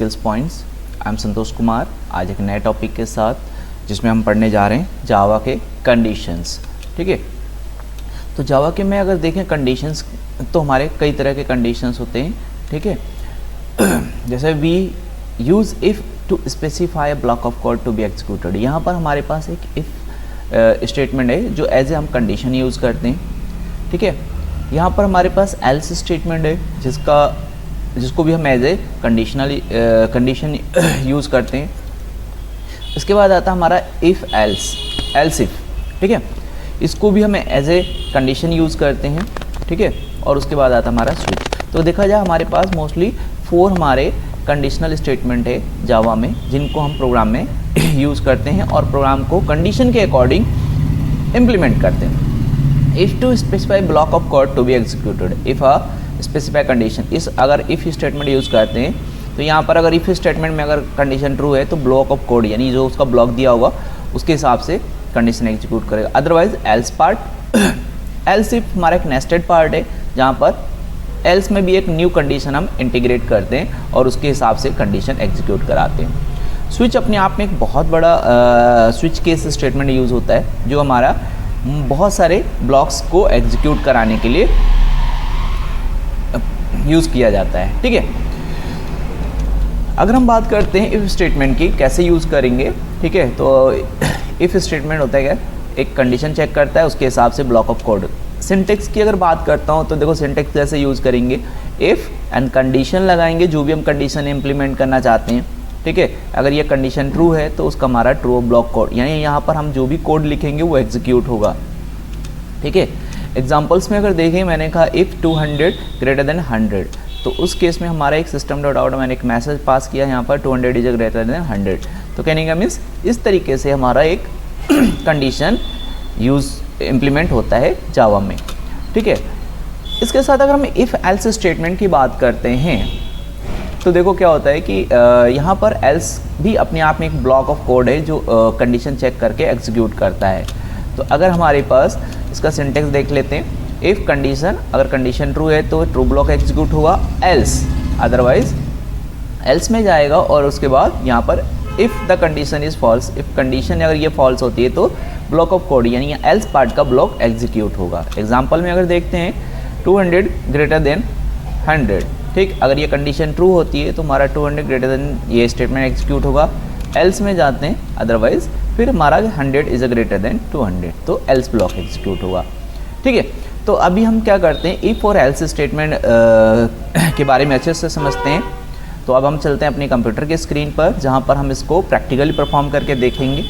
Skills points. I am Santosh Kumar, आज एक नए टॉपिक के साथ जिसमें हम पढ़ने जा रहे हैं जावा के कंडीशंस। ठीक है, तो जावा के में अगर देखें कंडीशंस तो हमारे कई तरह के कंडीशंस होते हैं। ठीक है, जैसे we use if to specify a block of code to be executed. यहाँ पर हमारे पास एक इफ़ स्टेटमेंट है जो एज ए हम कंडीशन यूज़ करते हैं। ठीक है, यहाँ पर हमारे पास एल्स स्टेटमेंट है जिसको भी हम एज ए कंडीशन यूज़ करते हैं। इसके बाद आता है हमारा इफ़ एल्स इफ़। ठीक है, इसको भी हम एज ए कंडीशन यूज़ करते हैं। ठीक है, और उसके बाद आता है हमारा स्विच। तो देखा जाए हमारे पास मोस्टली 4 हमारे कंडीशनल स्टेटमेंट है जावा में, जिनको हम प्रोग्राम में यूज़ करते हैं और प्रोग्राम को कंडीशन के अकॉर्डिंग इम्प्लीमेंट करते हैं। If to specify block of code to be executed, if a specify condition, इस अगर इफ़ स्टेटमेंट यूज़ करते हैं तो यहाँ पर अगर इफ़ स्टेटमेंट में अगर कंडीशन ट्रू है तो ब्लॉक ऑफ कोड यानी जो उसका ब्लॉक दिया होगा उसके हिसाब से कंडीशन एग्जीक्यूट करेगा। Otherwise else part, else if हमारा एक नेस्टेड पार्ट है जहाँ पर एल्स में भी एक न्यू कंडीशन हम इंटीग्रेट करते हैं और उसके हिसाब से कंडीशन एग्जीक्यूट कराते हैं। स्विच अपने आप में एक बहुत बड़ा स्विच केस स्टेटमेंट यूज़ होता है जो हमारा बहुत सारे ब्लॉक्स को एग्जीक्यूट कराने के लिए यूज़ किया जाता है। ठीक है, अगर हम बात करते हैं इफ़ स्टेटमेंट की कैसे यूज़ करेंगे। ठीक है, तो इफ़ स्टेटमेंट होता है क्या, एक कंडीशन चेक करता है उसके हिसाब से ब्लॉक ऑफ कोड। सिंटेक्स की अगर बात करता हूँ तो देखो सिंटेक्स जैसे यूज़ करेंगे, इफ़ एंड कंडीशन लगाएंगे जो भी हम कंडीशन इम्प्लीमेंट करना चाहते हैं। ठीक है, अगर ये कंडीशन ट्रू है तो उसका हमारा ट्रू ब्लॉक कोड यानी यहाँ पर हम जो भी कोड लिखेंगे वो एग्जीक्यूट होगा। ठीक है, एग्जांपल्स में अगर देखें मैंने कहा इफ़ 200 ग्रेटर देन 100, तो उस केस में हमारा एक सिस्टम डॉट आउट मैंने एक मैसेज पास किया यहाँ पर 200 इज ग्रेटर देन 100। तो कहने का मीन्स इस तरीके से हमारा एक कंडीशन इम्प्लीमेंट होता है जावा में। ठीक है, इसके साथ अगर हम इफ़ एल्स स्टेटमेंट की बात करते हैं तो देखो क्या होता है कि यहाँ पर एल्स भी अपने आप में एक ब्लॉक ऑफ कोड है जो कंडीशन चेक करके एग्जीक्यूट करता है। तो अगर हमारे पास इसका सिंटेक्स देख लेते हैं, इफ़ कंडीशन, अगर कंडीशन ट्रू है तो ट्रू ब्लॉक एग्जीक्यूट होगा, एल्स अदरवाइज एल्स में जाएगा और उसके बाद यहाँ पर if the condition is false, if condition अगर ये फॉल्स होती है तो ब्लॉक ऑफ कोड यानी एल्स पार्ट का ब्लॉक एग्जीक्यूट होगा। एग्जाम्पल में अगर देखते हैं 200 ग्रेटर देन 100। ठीक, अगर ये कंडीशन ट्रू होती है तो हमारा 200 ग्रेटर देन ये स्टेटमेंट एग्जीक्यूट होगा। एल्स में जाते हैं अदरवाइज फिर हमारा 100 इज़ ग्रेटर देन 200, तो एल्स ब्लॉक एग्जीक्यूट होगा। ठीक है, तो अभी हम क्या करते हैं इफ़ और एल्स स्टेटमेंट के बारे में अच्छे से समझते हैं। तो अब हम चलते हैं अपने कंप्यूटर के स्क्रीन पर जहाँ पर हम इसको प्रैक्टिकली परफॉर्म करके देखेंगे।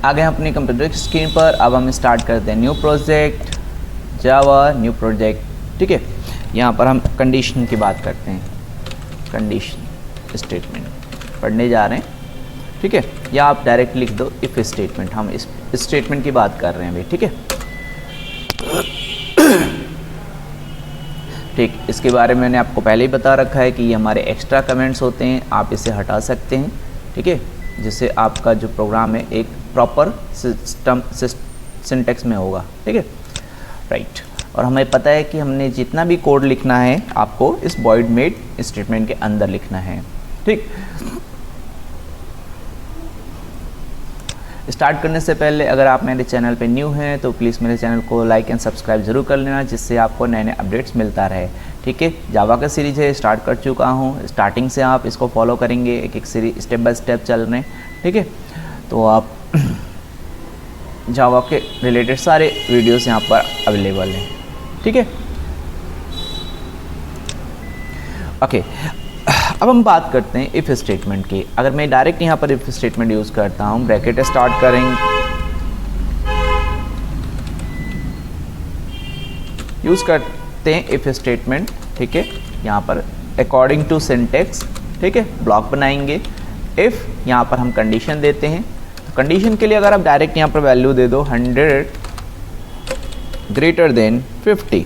आगे हम अपने कंप्यूटर की स्क्रीन पर, अब हम स्टार्ट करते हैं न्यू प्रोजेक्ट, जावा न्यू प्रोजेक्ट। ठीक है, यहाँ पर हम कंडीशन की बात करते हैं, कंडीशन स्टेटमेंट पढ़ने जा रहे हैं। ठीक है, या आप डायरेक्ट लिख दो इफ़ स्टेटमेंट, हम इस स्टेटमेंट की बात कर रहे हैं अभी। ठीक है, ठीक, इसके बारे में मैंने आपको पहले ही बता रखा है कि ये हमारे एक्स्ट्रा कमेंट्स होते हैं, आप इसे हटा सकते हैं। ठीक है, जिससे आपका जो प्रोग्राम है एक प्रॉपर सिंटेक्स में होगा। ठीक है, राइट, और हमें पता है कि हमने जितना भी कोड लिखना है आपको इस वॉइड मेड स्टेटमेंट के अंदर लिखना है। ठीक, स्टार्ट करने से पहले अगर आप मेरे चैनल पे न्यू हैं तो प्लीज़ मेरे चैनल को लाइक एंड सब्सक्राइब ज़रूर कर लेना, जिससे आपको नए नए अपडेट्स मिलता रहे। ठीक है, जावा का सीरीज़ है, स्टार्ट कर चुका हूँ, स्टार्टिंग से आप इसको फॉलो करेंगे, एक एक सीरीज स्टेप बाय स्टेप चल रहे हैं। ठीक है, तो आप जावा के रिलेटेड सारे वीडियोस यहाँ पर अवेलेबल हैं। ठीक है, ओके, अब हम बात करते हैं इफ़ स्टेटमेंट की। अगर मैं डायरेक्ट यहाँ पर इफ़ स्टेटमेंट यूज़ करता हूँ, ब्रैकेट स्टार्ट करेंगे, यूज़ करते हैं इफ़ स्टेटमेंट। ठीक है, यहाँ पर अकॉर्डिंग टू सिंटेक्स, ठीक है, ब्लॉक बनाएंगे। इफ़ यहाँ पर हम कंडीशन देते हैं, तो कंडीशन के लिए अगर आप डायरेक्ट यहाँ पर वैल्यू दे दो 100 ग्रेटर देन 50,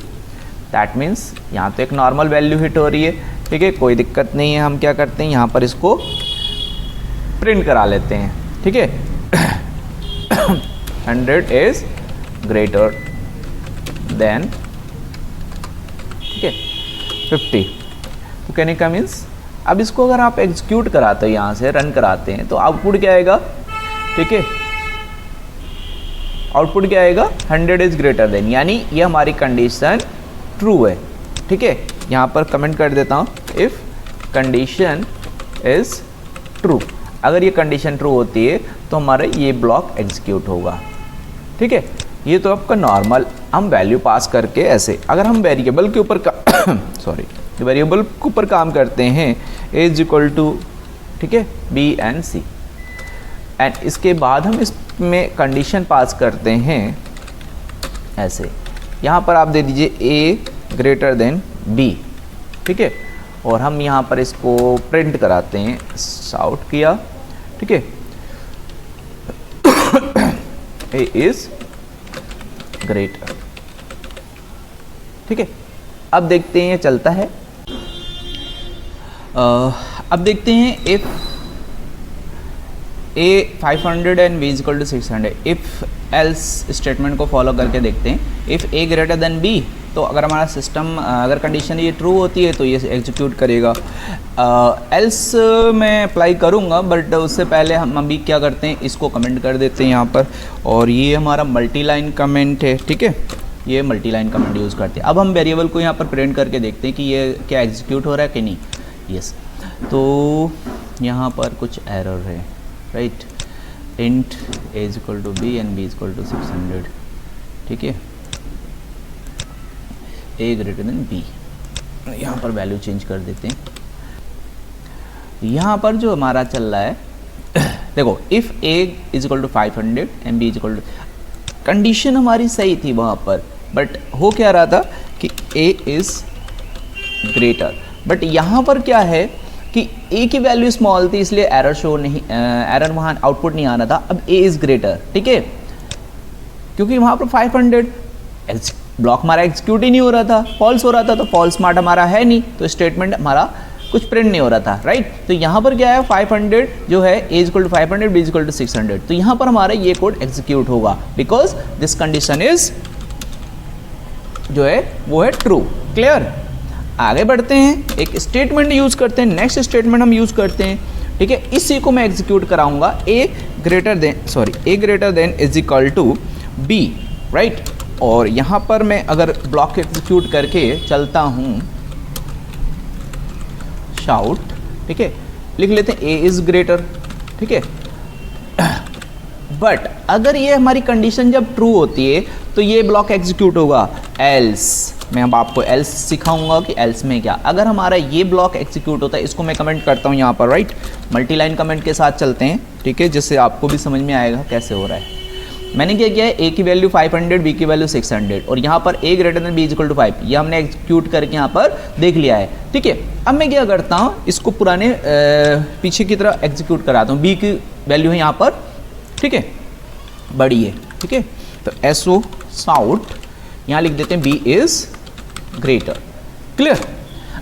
दैट मीन्स यहाँ तो एक नॉर्मल वैल्यू हिट हो रही है। ठीक है, कोई दिक्कत नहीं है, हम क्या करते हैं यहाँ पर इसको प्रिंट करा लेते हैं। ठीक है, 100 इज ग्रेटर देन, ठीक है, 50। तो कहने का मीन्स अब इसको अगर आप एग्जीक्यूट कराते हो, यहाँ से रन कराते हैं, तो आउटपुट क्या आएगा, ठीक है, आउटपुट क्या आएगा, 100 इज ग्रेटर देन, यानी ये हमारी कंडीशन ट्रू है, ठीक है। यहाँ पर कमेंट कर देता हूँ, इफ़ कंडीशन इज ट्रू, अगर ये कंडीशन ट्रू होती है तो हमारा ये ब्लॉक एग्जीक्यूट होगा, ठीक है। ये तो आपका नॉर्मल हम वैल्यू पास करके ऐसे, अगर हम वेरिएबल के ऊपर सॉरी वेरिएबल के ऊपर काम करते हैं, a इज इक्वल टू, ठीक है, b एंड c, एंड इसके बाद हम इसमें कंडीशन पास करते हैं ऐसे, यहाँ पर आप दे दीजिए a ग्रेटर देन b, ठीक है, और हम यहाँ पर इसको प्रिंट कराते हैं, आउट किया, ठीक है, a इज ग्रेटर, ठीक है। अब देखते हैं ये चलता है। अब देखते हैं if a 500 and b equal to 600, if else statement को फॉलो करके देखते हैं। If a greater than b, तो अगर हमारा सिस्टम, अगर कंडीशन ये ट्रू होती है तो ये एग्जीक्यूट करेगा। एल्स मैं अप्लाई करूँगा, बट उससे पहले हम अभी क्या करते हैं, इसको कमेंट कर देते हैं यहाँ पर, और ये हमारा मल्टी लाइन कमेंट है, ठीक है, ये मल्टी लाइन कमेंट यूज़ करते हैं। अब हम वेरिएबल को यहाँ पर प्रिंट करके देखते हैं कि ये क्या एग्जीक्यूट हो रहा है कि नहीं। यस, तो यहाँ पर कुछ एरर है, right, int a is equal to b and b is equal to 600, ठीक है, a ग्रेटर देन b, यहाँ पर वैल्यू चेंज कर देते हैं। यहाँ पर जो हमारा चल रहा है देखो, if a is equal to 500 and b is equal to, condition हमारी सही थी वहाँ पर, बट हो क्या रहा था कि a इज़ ग्रेटर, बट यहाँ पर क्या है कि a की वैल्यू स्मॉल थी, इसलिए एरर शो नहीं, एरर वहाँ आउटपुट नहीं आना था। अब a इज़ ग्रेटर, ठीक है, क्योंकि वहाँ पर 500 ब्लॉक हमारा एग्जीक्यूट ही नहीं हो रहा था, फॉल्स हो रहा था, तो फॉल्स स्मार्ट हमारा है नहीं, तो स्टेटमेंट हमारा कुछ प्रिंट नहीं हो रहा था, राइट। तो यहाँ पर क्या है, 500 जो है a equal to 500, b equal to 600, तो यहाँ पर हमारा ये कोड एग्जीक्यूट होगा, बिकॉज दिस कंडीशन इज जो है वो है ट्रू। क्लियर, आगे बढ़ते हैं, एक स्टेटमेंट यूज करते हैं, नेक्स्ट स्टेटमेंट हम यूज करते हैं, ठीक है, इसी को मैं एग्जीक्यूट कराऊंगा, a greater than is equal to b, right. और यहाँ पर मैं अगर ब्लॉक एग्जीक्यूट करके चलता हूँ, शाउट, ठीक है, लिख लेते हैं a इज ग्रेटर, ठीक है, बट अगर ये हमारी कंडीशन जब ट्रू होती है तो ये ब्लॉक एग्जीक्यूट होगा। एल्स, मैं अब आपको एल्स सिखाऊंगा कि एल्स में क्या, अगर हमारा ये ब्लॉक एग्जीक्यूट होता है, इसको मैं कमेंट करता हूँ यहाँ पर, राइट, मल्टी लाइन कमेंट के साथ चलते हैं, ठीक है, जिससे आपको भी समझ में आएगा कैसे हो रहा है। मैंने क्या किया है, a की वैल्यू 500, b की वैल्यू 600, और यहाँ पर a greater than b equal to 5, ये हमने एग्जीक्यूट करके यहाँ पर देख लिया है, ठीक है। अब मैं क्या करता हूँ, इसको पुराने पीछे की तरह एग्जीक्यूट कराता हूँ। b की वैल्यू है यहाँ पर, ठीक है, बड़ी है, ठीक है, तो एसओ साउट यहाँ लिख देते हैं b इज ग्रेटर। क्लियर,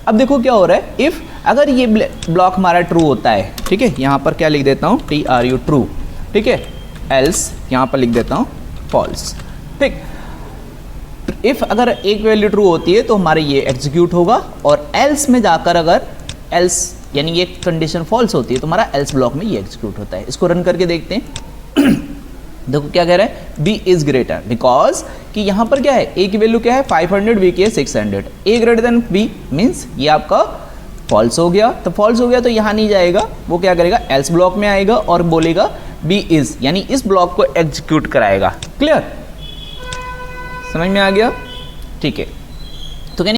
अब देखो क्या हो रहा है, इफ़ अगर ये ब्लॉक हमारा ट्रू होता है, ठीक है, यहाँ पर क्या लिख देता हूँ, TRU ट्रू, ठीक है, एल्स यहाँ पर लिख देता हूँ फॉल्स, ठीक। इफ़ अगर एक वैल्यू ट्रू होती है तो हमारे ये एग्जीक्यूट होगा, और एल्स में जाकर अगर एल्स यानी ये कंडीशन फॉल्स होती है तो हमारा एल्स ब्लॉक में ये एग्जीक्यूट होता है। इसको रन करके देखते हैं। देखो क्या कह रहा है, b इज ग्रेटर, बिकॉज कि यहाँ पर क्या है, a की वैल्यू क्या है 500, b की है 600, a greater than b means ये आपका फॉल्स हो गया, तो फॉल्स हो गया तो यहाँ नहीं जाएगा, वो क्या करेगा, एल्स ब्लॉक में आएगा और बोलेगा b इज, यानी इस ब्लॉक को एग्जीक्यूट कराएगा। क्लियर, समझ में आ गया, ठीक है।